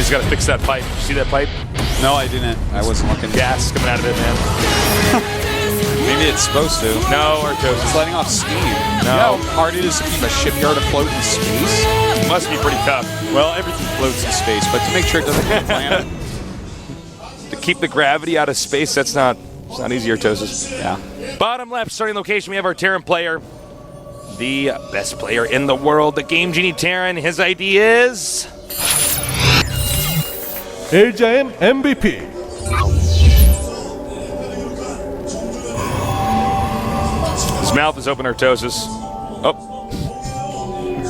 He's got to fix that pipe. You see that pipe? No, I didn't. I wasn't looking. Gas coming out of it, man. Maybe it's supposed to. No, Artosis. It's letting off steam. No. You know how hard it is to keep a shipyard afloat in space? It must be pretty tough. Well, everything floats in space, but to make sure it doesn't hit the planet. To keep the gravity out of space, it's not easy, Artosis. Yeah. Bottom left, starting location, we have our Terran player. The best player in the world, the Game Genie Terran. His ID is... AJM MVP. His mouth is open, Artosis. Oh.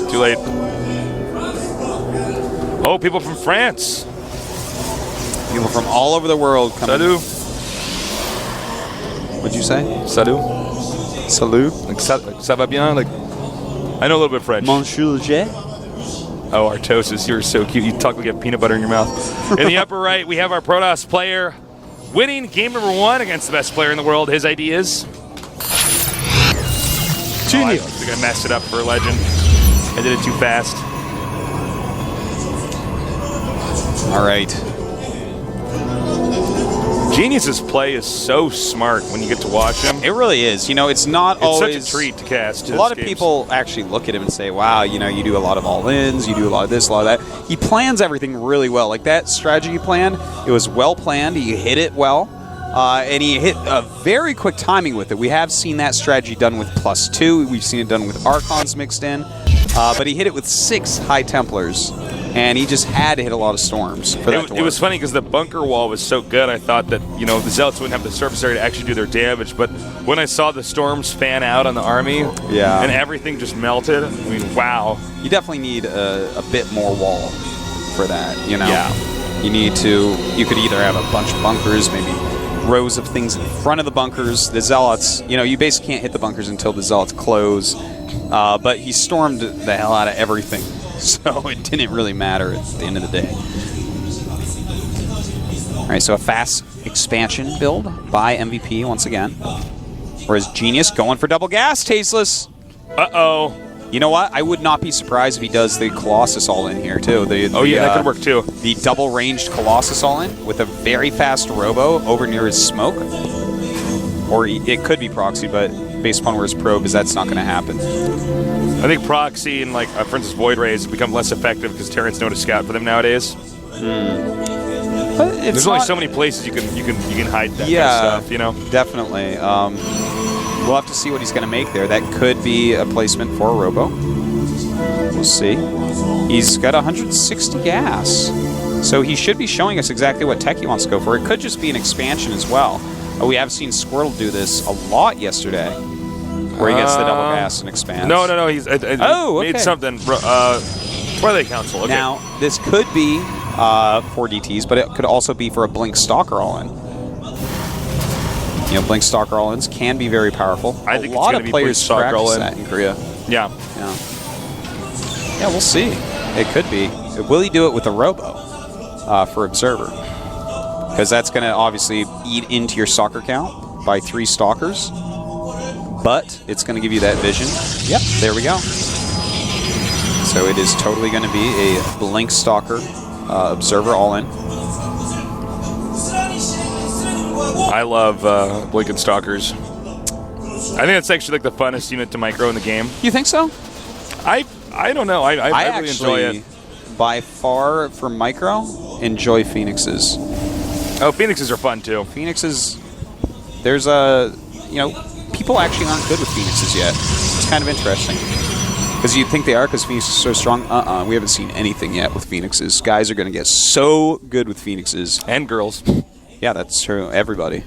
Too late. Oh, people from France. People from all over the world coming. Salut. What'd you say? Salut. Salut. Like, ça va bien? Like, I know a little bit of French. Monsieur Jet. Oh, Artosis, you're so cute. You talk like you have peanut butter in your mouth. In the upper right, we have our Protoss player winning game number 1 against the best player in the world. His ID is... Genius. I think I messed it up for a legend. I did it too fast. All right. Genius's play is so smart when you get to watch him. It really is. You know, it's not It's always... such a treat to cast. A lot of people actually look at him and say, wow, you know, you do a lot of all-ins, you do a lot of this, a lot of that. He plans everything really well. Like that strategy plan, it was well planned. He hit it well. And he hit a very quick timing with it. We have seen that strategy done with +2. We've seen it done with Archons mixed in. But he hit it with 6 High Templars. And he just had to hit a lot of storms for that to work. It was funny because the bunker wall was so good, I thought that, you know, the Zealots wouldn't have the surface area to actually do their damage. But when I saw the storms fan out on the army, and everything just melted, I mean, wow. You definitely need a bit more wall for that, you know? Yeah. You need to, you could either have a bunch of bunkers, maybe rows of things in front of the bunkers. The Zealots, you know, you basically can't hit the bunkers until the Zealots close. But he stormed the hell out of everything. So it didn't really matter at the end of the day. All right, so a fast expansion build by MVP once again. Whereas Genius going for double gas, tasteless. Uh-oh. You know what? I would not be surprised if he does the Colossus all-in here, too. That could work, too. The double-ranged Colossus all-in with a very fast robo over near his smoke. Or it could be proxy, but based upon where his probe is, that's not going to happen. I think proxy and, like, for instance, Void Rays have become less effective because Terrans know to scout for them nowadays. But There's only so many places you can hide that kind of stuff, you know? Definitely. We'll have to see what he's going to make there. That could be a placement for a robo. We'll see. He's got 160 gas. So he should be showing us exactly what tech he wants to go for. It could just be an expansion as well. We have seen Squirtle do this a lot yesterday, where he gets the double gas and expands. No. He's made something. Twilight Council. Okay. Now, this could be for DTs, but it could also be for a Blink Stalker all-in. You know, Blink Stalker all-ins can be very powerful. I think a lot of players Stalker practice that in Korea. Yeah, we'll see. It could be. Will he do it with a robo for Observer? Because that's going to obviously eat into your stalker count by 3 stalkers. But it's going to give you that vision. Yep, there we go. So it is totally going to be a Blink Stalker Observer all-in. I love Blinking Stalkers. I think that's actually like the funnest unit to micro in the game. You think so? I don't know. I really enjoy it. By far, for micro, enjoy Phoenixes. Oh, Phoenixes are fun too. Phoenixes, there's a, you know, people actually aren't good with Phoenixes yet. It's kind of interesting. Because you'd think they are because Phoenix is so strong. We haven't seen anything yet with Phoenixes. Guys are going to get so good with Phoenixes. And girls. Yeah, that's true. Everybody.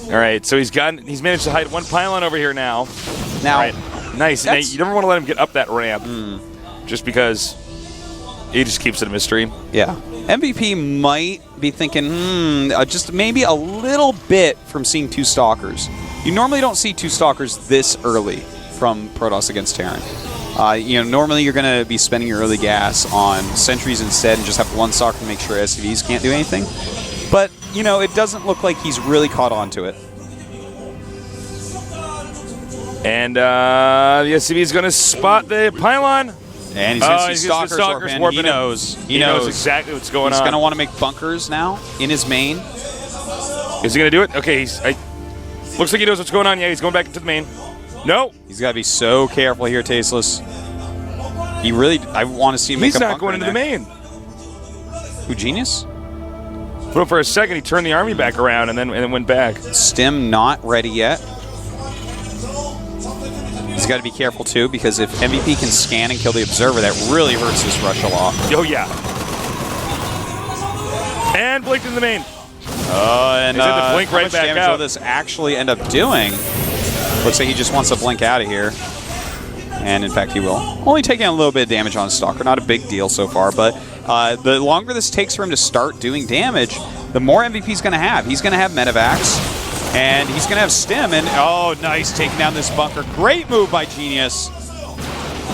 All right, so he's managed to hide one pylon over here now. Now, right. Nice. Now, you never want to let him get up that ramp, just because he just keeps it a mystery. Yeah. MVP might be thinking, just maybe a little bit from seeing 2 stalkers. You normally don't see 2 stalkers this early from Protoss against Terran. You know, normally you're going to be spending your early gas on sentries instead and just have 1 stalker to make sure SCVs can't do anything. But, you know, it doesn't look like he's really caught on to it. And the SCV is going to spot the pylon. And he's going to see Stalkers Stalkers warping He in. knows. He knows exactly what's going on. He's going to want to make bunkers now in his main. Is he going to do it? Okay, looks like he knows what's going on. Yeah, he's going back into the main. No. He's got to be so careful here, Tasteless. I want to see him make a bunker. He's not going into the main. Who, Genius? But for a second, he turned the army back around and then went back. Stim not ready yet. He's got to be careful, too, because if MVP can scan and kill the Observer, that really hurts this rush a lot. Oh, yeah. And blinked in the main. And he's in the blink how right much back damage out. will this actually end up doing? Looks like he just wants to blink out of here. And, in fact, he will. Only taking a little bit of damage on Stalker. Not a big deal so far, but the longer this takes for him to start doing damage, the more MVP's going to have. He's going to have Medivacs, and he's going to have Stim. And, oh, nice, taking down this bunker. Great move by Genius.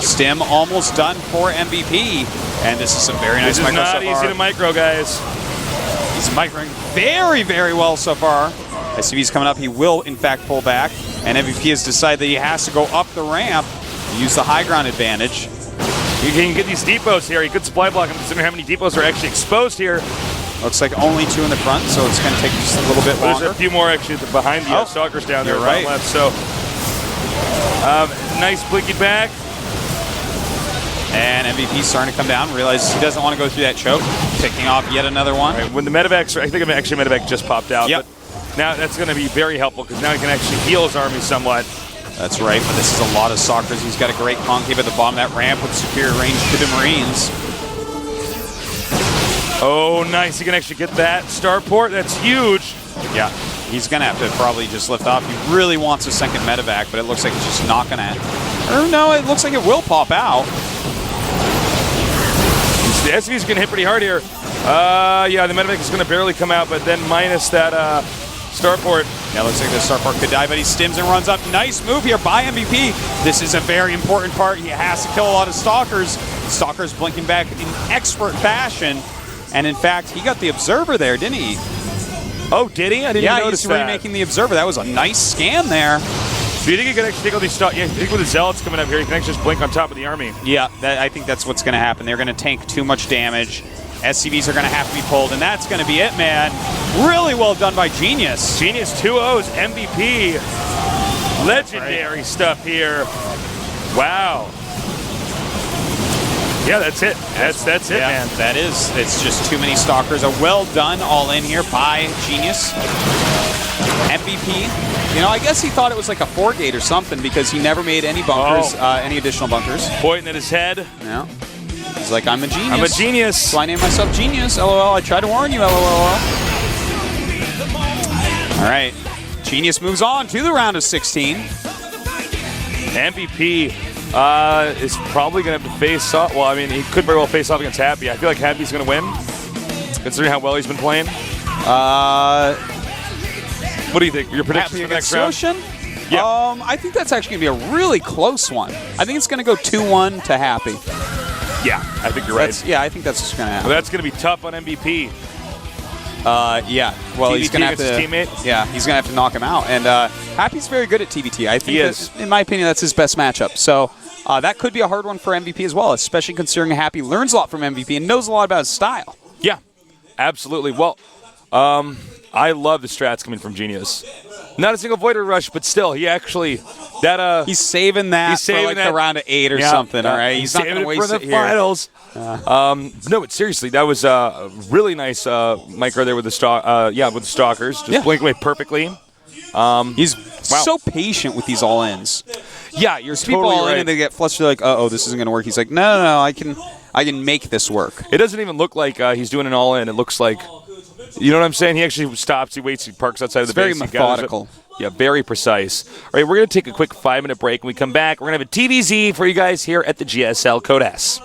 Stim almost done for MVP. And this is some very nice micro so far. This is not easy to micro, guys. He's microing very, very well so far. SCV's coming up. He will, in fact, pull back. And MVP has decided that he has to go up the ramp, use the high ground advantage. You can get these depots here. He could supply block him, considering how many depots are actually exposed here. Looks like only 2 in the front, so it's going to take just a little bit longer. There's a few more actually behind the Stalkers down there. Right. Left. So, nice blinky back. And MVP starting to come down. Realizes he doesn't want to go through that choke. Picking off yet another one. Right, when the Medivacs, I think actually Medivac just popped out. Yep. But now that's going to be very helpful because now he can actually heal his army somewhat. That's right, but this is a lot of Stalkers. He's got a great concave at the bottom of that ramp with superior range to the Marines. Oh, nice. He can actually get that starport. That's huge. Yeah, he's going to have to probably just lift off. He really wants a second Medivac, but it looks like it's just not going to. Or no, it looks like it will pop out. The SCV's going to hit pretty hard here. Yeah, the Medivac is going to barely come out, but then minus that starport. Yeah, looks like the starport could die, but he stims and runs up. Nice move here by MVP. This is a very important part. He has to kill a lot of Stalkers. Stalkers blinking back in expert fashion. And in fact, he got the Observer there, didn't he? Oh, did he? I didn't even notice he's that. remaking the Observer. That was a nice scan there. Do you think he can actually take all these Stalkers? Yeah, I think with the Zealots coming up here, he can actually just blink on top of the army. Yeah, I think that's what's going to happen. They're going to tank too much damage. SCVs are going to have to be pulled, and that's going to be it, man. Really well done by Genius. Genius 2-0's MVP. Legendary stuff here. Wow. Yeah, that's it. That's it, man. That is. It's just too many Stalkers. A well done all in here by Genius. MVP. You know, I guess he thought it was like a 4-gate or something because he never made any bunkers, any additional bunkers. Pointing at his head. Yeah. He's like, I'm a genius. I'm a genius. So I named myself Genius. LOL. I tried to warn you. LOL. All right. Genius moves on to the round of 16. MVP is probably going to have to face off. Well, I mean, he could very well face off against Happy. I feel like Happy's going to win, considering how well he's been playing. What do you think? Your predictions for the next round? Ocean? Yeah. I think that's actually going to be a really close one. I think it's going to go 2-1 to Happy. Yeah, I think you're right. I think that's what's going to happen. Well, that's going to be tough on MVP. Yeah. Well, he's going to have to. His teammate. Yeah, he's going to have to knock him out. And Happy's very good at TBT. I think he is. In my opinion, that's his best matchup. So that could be a hard one for MVP as well, especially considering Happy learns a lot from MVP and knows a lot about his style. Yeah, absolutely. Well, I love the strats coming from Genius. Not a single Voider Rush, but still, he actually he's saving that for like the round of 8 or something. All right, he's not going to waste for the finals. No, but seriously, that was a really nice micro there with the Stalkers. Just blink away perfectly. He's so patient with these all-ins. Yeah, you're people totally all right. in and they get flustered like, uh-oh, this isn't going to work. He's like, no, I can make this work. It doesn't even look like he's doing an all-in. It looks like, you know what I'm saying? He actually stops, he waits, he parks outside of the base. Very methodical. Yeah, very precise. All right, we're going to take a quick 5-minute break. When we come back, we're going to have a TVZ for you guys here at the GSL Code S.